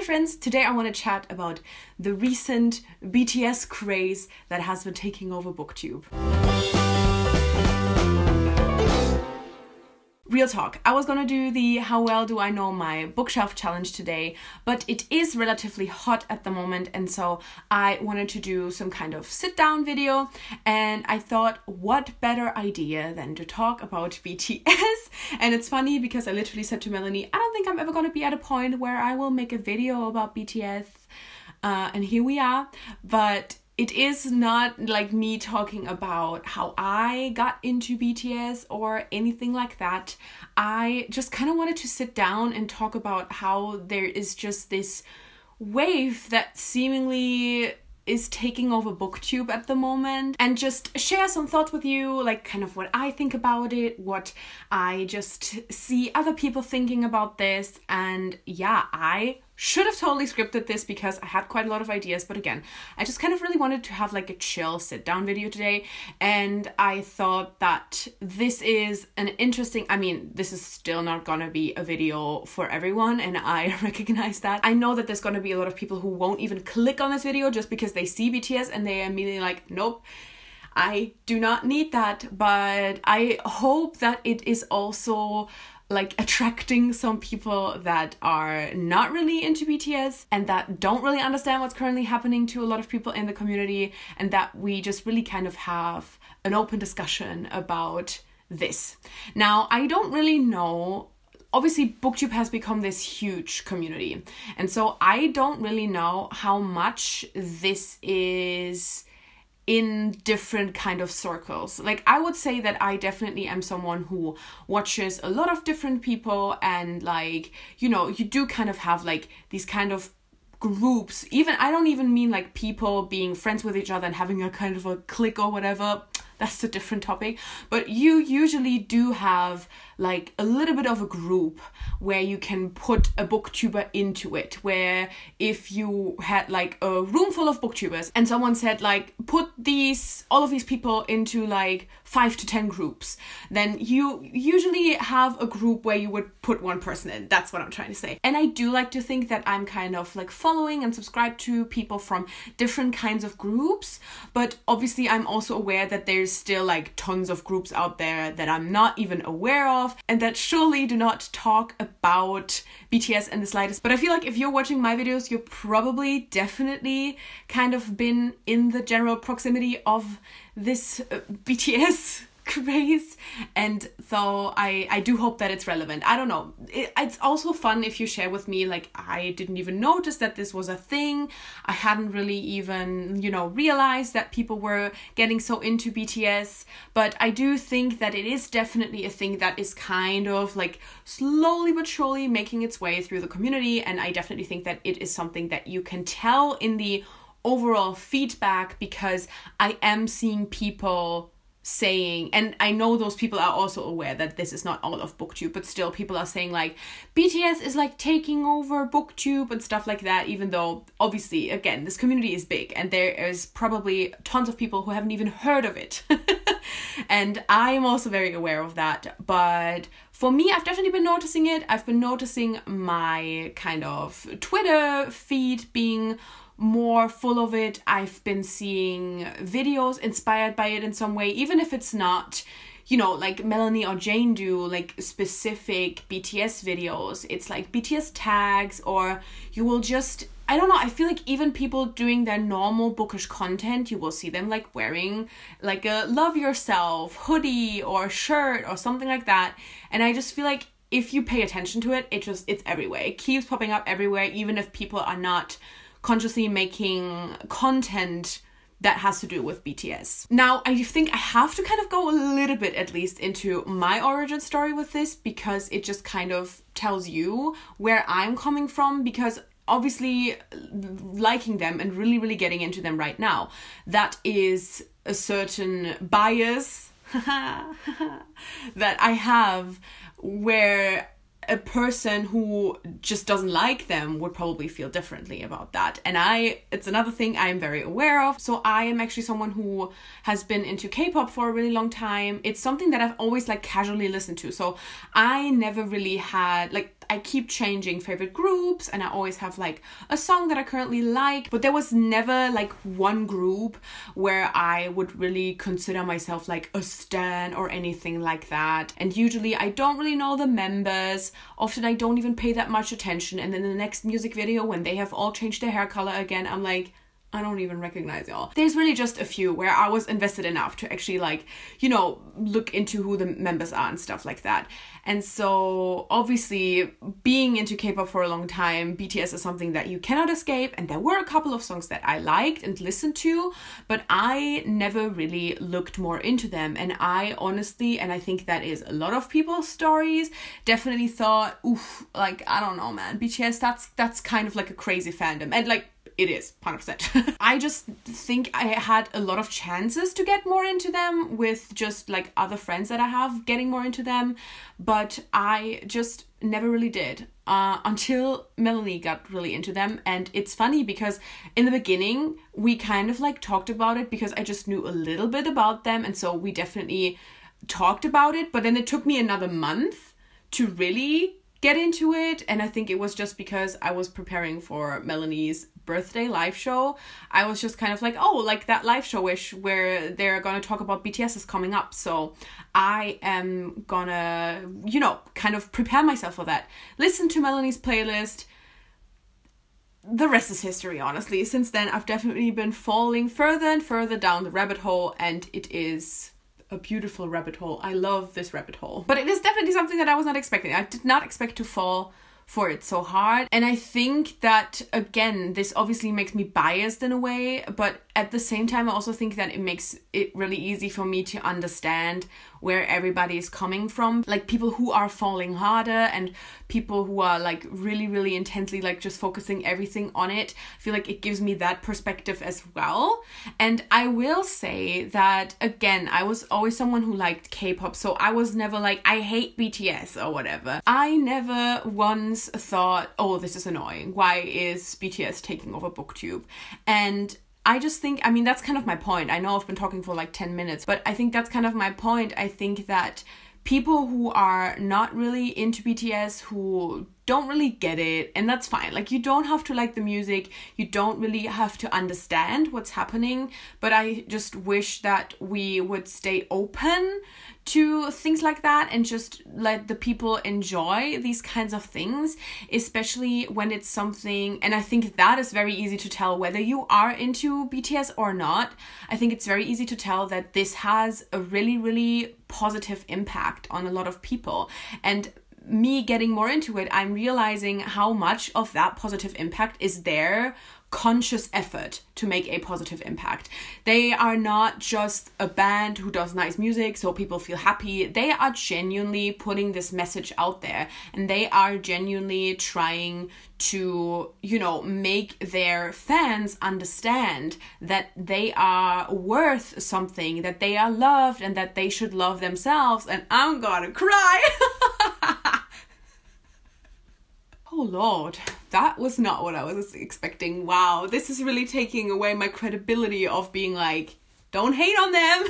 Hey friends, today I want to chat about the recent BTS craze that has been taking over Booktube. Real talk, I was gonna do the how well do I know my bookshelf challenge today, but it is relatively hot at the moment, and so I wanted to do some kind of sit down video, and I thought what better idea than to talk about BTS. And it's funny because I literally said to Melanie, I don't think I'm ever gonna be at a point where I will make a video about BTS, and here we are. But it is not like me talking about how I got into BTS or anything like that. I just kind of wanted to sit down and talk about how there is just this wave that seemingly is taking over Booktube at the moment, and just share some thoughts with you, like kind of what I think about it, what I just see other people thinking about this. And yeah, I should have totally scripted this because I had quite a lot of ideas, but again, I just kind of really wanted to have like a chill sit down video today, and I thought that this is an interesting, this is still not gonna be a video for everyone, and I recognize that. I know that there's gonna be a lot of people who won't even click on this video just because they see BTS and they are immediately like, nope, I do not need that. But I hope that it is also like attracting some people that are not really into BTS and that don't really understand what's currently happening to a lot of people in the community, and that we just really kind of have an open discussion about this. Now, I don't really know. Obviously, Booktube has become this huge community, and so I don't really know how much this is in different kind of circles. Like, I would say that I definitely am someone who watches a lot of different people, and like, you know, you do kind of have like these kind of groups. Even, I don't even mean like people being friends with each other and having a kind of a clique or whatever. That's a different topic. But you usually do have like a little bit of a group where you can put a booktuber into it, where if you had like a room full of booktubers and someone said like, put all of these people into like 5 to 10 groups, then you usually have a group where you would put one person in. That's what I'm trying to say. And I do like to think that I'm kind of like following and subscribed to people from different kinds of groups, but obviously I'm also aware that there's still like tons of groups out there that I'm not even aware of, and that surely do not talk about BTS in the slightest. But I feel like if you're watching my videos, you're probably definitely kind of been in the general proximity of this BTS craze, and so I do hope that it's relevant. I don't know, it's also fun if you share with me like, I didn't even notice that this was a thing. I hadn't really even, realized that people were getting so into BTS, but I do think that it is definitely a thing that is kind of like slowly but surely making its way through the community, and I definitely think that it is something that you can tell in the overall feedback, because I am seeing people saying, and I know those people are also aware that this is not all of Booktube, but still people are saying like, BTS is like taking over Booktube and stuff like that, even though obviously, again, this community is big and there is probably tons of people who haven't even heard of it. And I am also very aware of that. But for me, I've definitely been noticing it. I've been noticing my kind of Twitter feed being more full of it. I've been seeing videos inspired by it in some way, even if it's not, like Melanie or Jane do like specific BTS videos. It's like BTS tags, or you will just, I don't know, I feel like even people doing their normal bookish content, you will see them like wearing like a Love Yourself hoodie or shirt or something like that. And I just feel like if you pay attention to it, it's everywhere. It keeps popping up everywhere, even if people are not consciously making content that has to do with BTS. Now, I think I have to kind of go a little bit at least into my origin story with this, because it just kind of tells you where I'm coming from, because obviously liking them and really, really getting into them right now, that is a certain bias that I have, where a person who just doesn't like them would probably feel differently about that. And it's another thing I'm very aware of. So I am actually someone who has been into K-pop for a really long time. It's something that I've always like casually listened to. So I never really had, like, I keep changing favorite groups, and I always have like a song that I currently like, but there was never like one group where I would really consider myself like a stan or anything like that. And usually I don't really know the members. Often I don't even pay that much attention, and then in the next music video when they have all changed their hair color again, I'm like, I don't even recognize y'all. There's really just a few where I was invested enough to actually like, you know, look into who the members are and stuff like that. And so obviously being into K-pop for a long time, BTS is something that you cannot escape. And there were a couple of songs that I liked and listened to, but I never really looked more into them. And I honestly, and I think that is a lot of people's stories, definitely thought, oof, like, I don't know, man, BTS, that's kind of like a crazy fandom. And like, it is 100%. I just think I had a lot of chances to get more into them with just like other friends that I have getting more into them, but I just never really did until Melanie got really into them. And it's funny because in the beginning we kind of like talked about it because I just knew a little bit about them, and so we definitely talked about it, but then it took me another month to really get into it. And I think it was just because I was preparing for Melanie's birthday live show. I was just kind of like, oh, like that live show where they're gonna talk about BTS is coming up, so I am gonna, you know, kind of prepare myself for that. Listen to Melanie's playlist. The rest is history, honestly. Since then, I've definitely been falling further and further down the rabbit hole, and it is a beautiful rabbit hole. I love this rabbit hole. But it is definitely something that I was not expecting. I did not expect to fall for it so hard. And I think that, again, this obviously makes me biased in a way, but at the same time, I also think that it makes it really easy for me to understand where everybody is coming from. Like people who are falling harder and people who are like really, really intensely like just focusing everything on it. I feel like it gives me that perspective as well. And I will say that, again, I was always someone who liked K-pop, so I was never like, I hate BTS or whatever. I never once thought, oh, this is annoying. Why is BTS taking over Booktube? And I just think, I mean, that's kind of my point. I know I've been talking for like 10 minutes, but I think that's kind of my point. I think that people who are not really into BTS, who don't really get it, and that's fine. Like, you don't have to like the music, you don't really have to understand what's happening, but I just wish that we would stay open to things like that and just let the people enjoy these kinds of things, especially when it's something, and I think that is very easy to tell whether you are into BTS or not. I think it's very easy to tell that this has a really, really positive impact on a lot of people. And me getting more into it, I'm realizing how much of that positive impact is their conscious effort to make a positive impact. They are not just a band who does nice music so people feel happy. They are genuinely putting this message out there, and they are genuinely trying to, you know, make their fans understand that they are worth something, that they are loved, and that they should love themselves. And I'm gonna cry. Oh Lord, that was not what I was expecting. Wow, this is really taking away my credibility of being like, don't hate on them.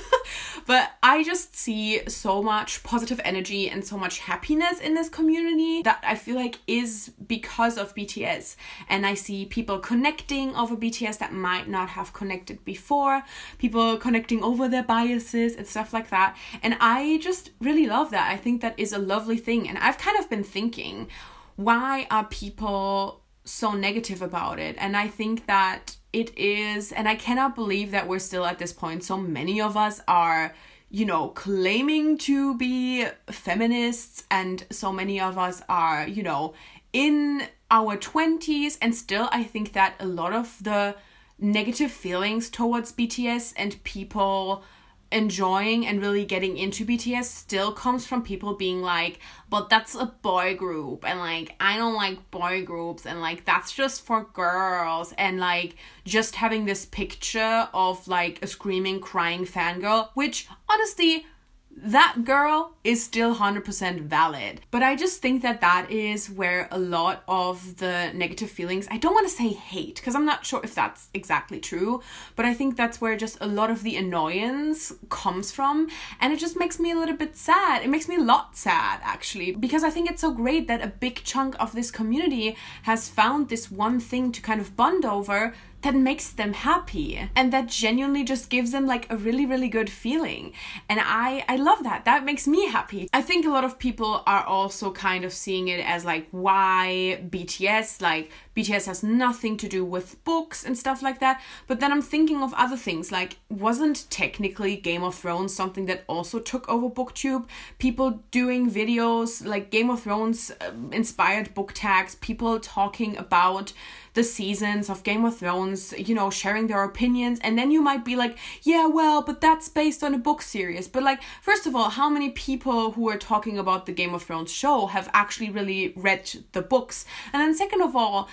But I just see so much positive energy and so much happiness in this community that I feel like is because of BTS. And I see people connecting over BTS that might not have connected before, people connecting over their biases and stuff like that. And I just really love that. I think that is a lovely thing. And I've kind of been thinking, why are people so negative about it? And I think that it is, and I cannot believe that we're still at this point. So many of us are, you know, claiming to be feminists, and so many of us are, you know, in our 20s, and still I think that a lot of the negative feelings towards BTS and people enjoying and really getting into BTS still comes from people being like, but that's a boy group, and like, I don't like boy groups, and like, that's just for girls, and like, just having this picture of like a screaming, crying fangirl, which honestly, that girl is still 100% valid. But I just think that that is where a lot of the negative feelings, I don't want to say hate, because I'm not sure if that's exactly true, but I think that's where just a lot of the annoyance comes from. And it just makes me a little bit sad. It makes me a lot sad, actually, because I think it's so great that a big chunk of this community has found this one thing to kind of bond over that makes them happy, and that genuinely just gives them like a really, really good feeling. And I love that. That makes me happy. I think a lot of people are also kind of seeing it as like, why BTS? Like, BTS has nothing to do with books and stuff like that. But then I'm thinking of other things, like, wasn't technically Game of Thrones something that also took over Booktube? People doing videos like Game of Thrones inspired book tags, people talking about the seasons of Game of Thrones, you know, sharing their opinions. And then you might be like, yeah, well, but that's based on a book series. But like, first of all, how many people who are talking about the Game of Thrones show have actually really read the books? And then second of all,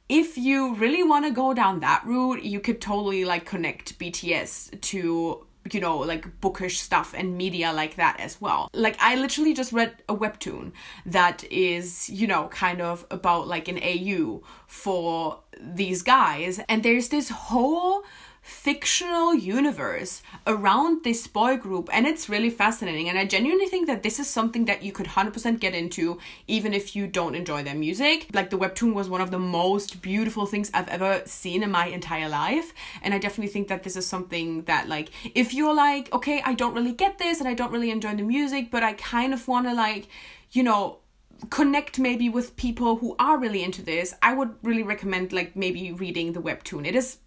if you really want to go down that route, you could totally like connect BTS to, you know, like bookish stuff and media like that as well. Like, I literally just read a webtoon that is, you know, kind of about like an AU for these guys, and there's this whole fictional universe around this boy group, and it's really fascinating. And I genuinely think that this is something that you could 100% get into even if you don't enjoy their music. Like, the webtoon was one of the most beautiful things I've ever seen in my entire life, and I definitely think that this is something that, like, if you're like, okay, I don't really get this and I don't really enjoy the music, but I kind of want to, like, you know, connect maybe with people who are really into this, I would really recommend like maybe reading the webtoon. It is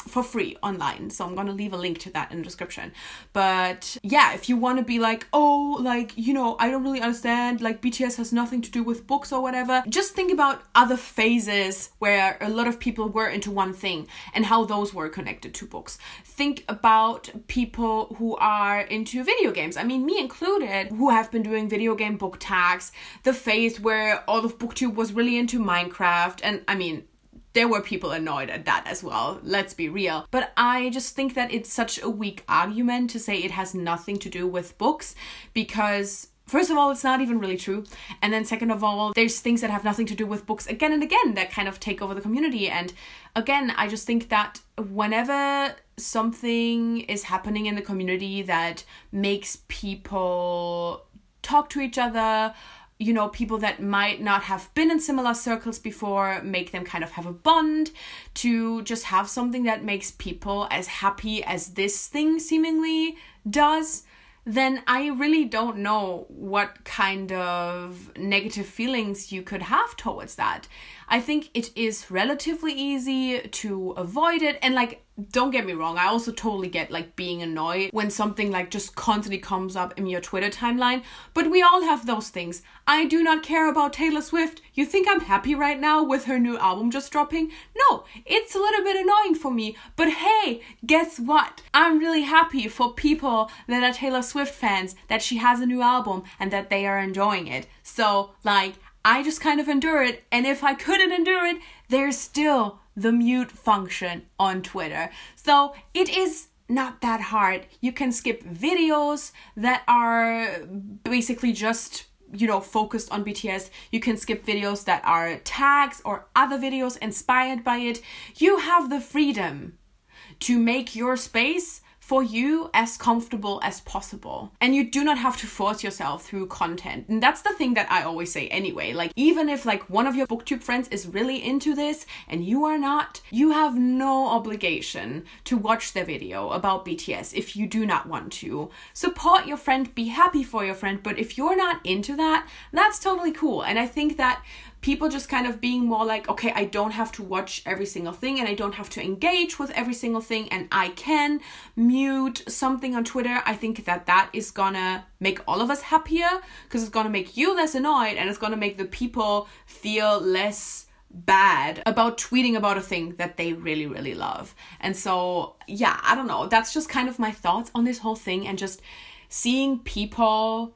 for free online, so I'm gonna leave a link to that in the description. But yeah, if you want to be like, oh, like, you know, I don't really understand, like BTS has nothing to do with books or whatever, just think about other phases where a lot of people were into one thing and how those were connected to books. Think about people who are into video games, I mean, me included, who have been doing video game book tags, the phase where all of Booktube was really into Minecraft, and I mean, there were people annoyed at that as well, let's be real. But I just think that it's such a weak argument to say it has nothing to do with books, because first of all, it's not even really true. And then second of all, there's things that have nothing to do with books again and again that kind of take over the community. And again, I just think that whenever something is happening in the community that makes people talk to each other, you know, people that might not have been in similar circles before, make them kind of have a bond, to just have something that makes people as happy as this thing seemingly does, then I really don't know what kind of negative feelings you could have towards that. I think it is relatively easy to avoid it. And like, don't get me wrong, I also totally get like being annoyed when something like just constantly comes up in your Twitter timeline. But we all have those things. I do not care about Taylor Swift. You think I'm happy right now with her new album just dropping? No, it's a little bit annoying for me. But hey, guess what? I'm really happy for people that are Taylor Swift fans, that she has a new album and that they are enjoying it. So like, I just kind of endure it, and if I couldn't endure it, there's still the mute function on Twitter. So it is not that hard. You can skip videos that are basically just, you know, focused on BTS. You can skip videos that are tags or other videos inspired by it. You have the freedom to make your space for you as comfortable as possible. And you do not have to force yourself through content. And that's the thing that I always say anyway. Like, even if like one of your Booktube friends is really into this and you are not, you have no obligation to watch their video about BTS if you do not want to. Support your friend, be happy for your friend, but if you're not into that, that's totally cool. And I think that people just kind of being more like, okay, I don't have to watch every single thing and I don't have to engage with every single thing, and I can mute something on Twitter. I think that that is gonna make all of us happier, because it's gonna make you less annoyed and it's gonna make the people feel less bad about tweeting about a thing that they really, really love. And so, yeah, I don't know. That's just kind of my thoughts on this whole thing, and just seeing people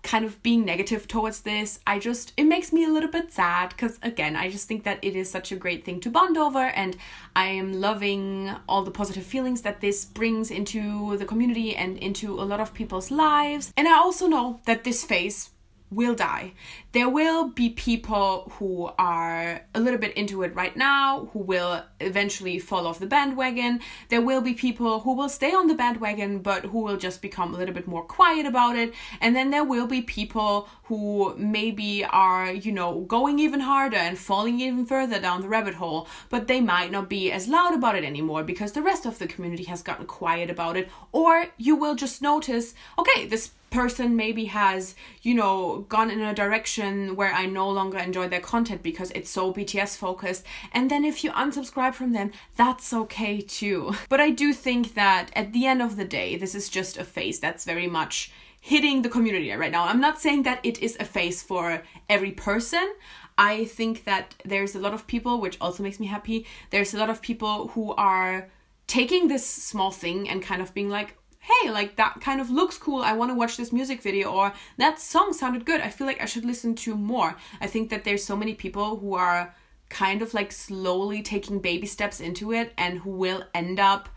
kind of being negative towards this. It makes me a little bit sad because, again, I just think that it is such a great thing to bond over, and I am loving all the positive feelings that this brings into the community and into a lot of people's lives. And I also know that this phase will die. There will be people who are a little bit into it right now who will eventually fall off the bandwagon. There will be people who will stay on the bandwagon but who will just become a little bit more quiet about it. And then there will be people who maybe are, you know, going even harder and falling even further down the rabbit hole, but they might not be as loud about it anymore because the rest of the community has gotten quiet about it. Or you will just notice, okay, this person maybe has, you know, gone in a direction where I no longer enjoy their content because it's so BTS focused. And then if you unsubscribe from them, that's okay too. But I do think that at the end of the day, this is just a phase that's very much hitting the community right now. I'm not saying that it is a phase for every person. I think that there's a lot of people, which also makes me happy, there's a lot of people who are taking this small thing and kind of being like, hey, like that kind of looks cool, I want to watch this music video, or that song sounded good, I feel like I should listen to more. I think that there's so many people who are kind of like slowly taking baby steps into it and who will end up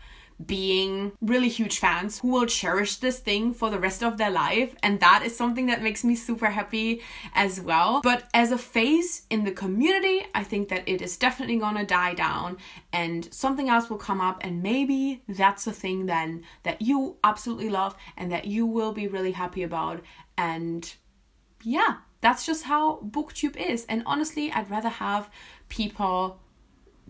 being really huge fans, who will cherish this thing for the rest of their life, and that is something that makes me super happy as well. But as a phase in the community, I think that it is definitely gonna die down and something else will come up, and maybe that's the thing then that you absolutely love and that you will be really happy about. And yeah, that's just how Booktube is. And honestly, I'd rather have people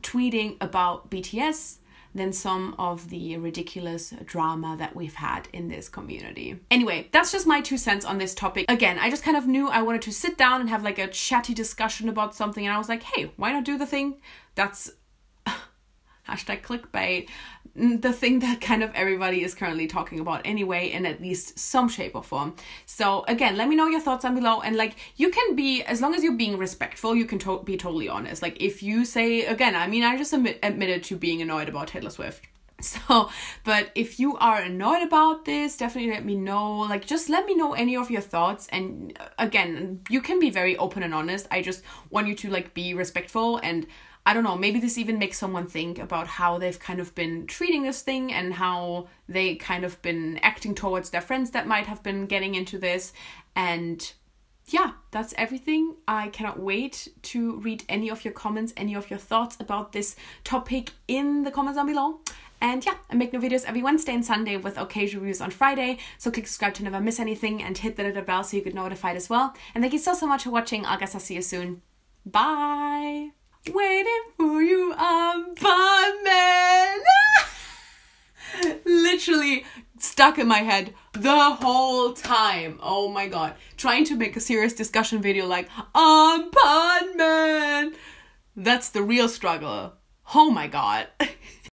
tweeting about BTS than some of the ridiculous drama that we've had in this community. Anyway, that's just my 2 cents on this topic. Again, I just kind of knew I wanted to sit down and have like a chatty discussion about something, and I was like, hey, why not do the thing that's hashtag clickbait, the thing that kind of everybody is currently talking about anyway, in at least some shape or form. So again, let me know your thoughts down below, and like, you can be, as long as you're being respectful, you can be totally honest. Like if you say, again, I mean, I just admitted to being annoyed about Taylor Swift. So, but if you are annoyed about this, definitely let me know. Like, just let me know any of your thoughts. And again, you can be very open and honest. I just want you to like be respectful, and I don't know, maybe this even makes someone think about how they've kind of been treating this thing and how they kind of been acting towards their friends that might have been getting into this. And yeah, that's everything. I cannot wait to read any of your comments, any of your thoughts about this topic in the comments down below. And yeah, I make new videos every Wednesday and Sunday with occasional reviews on Friday. So click subscribe to never miss anything and hit the little bell so you get notified as well. And thank you so much for watching. I guess I'll see you soon. Bye. Waiting for you, I'm Batman. Literally stuck in my head the whole time. Oh my god. Trying to make a serious discussion video like, I'm Batman. That's the real struggle. Oh my god.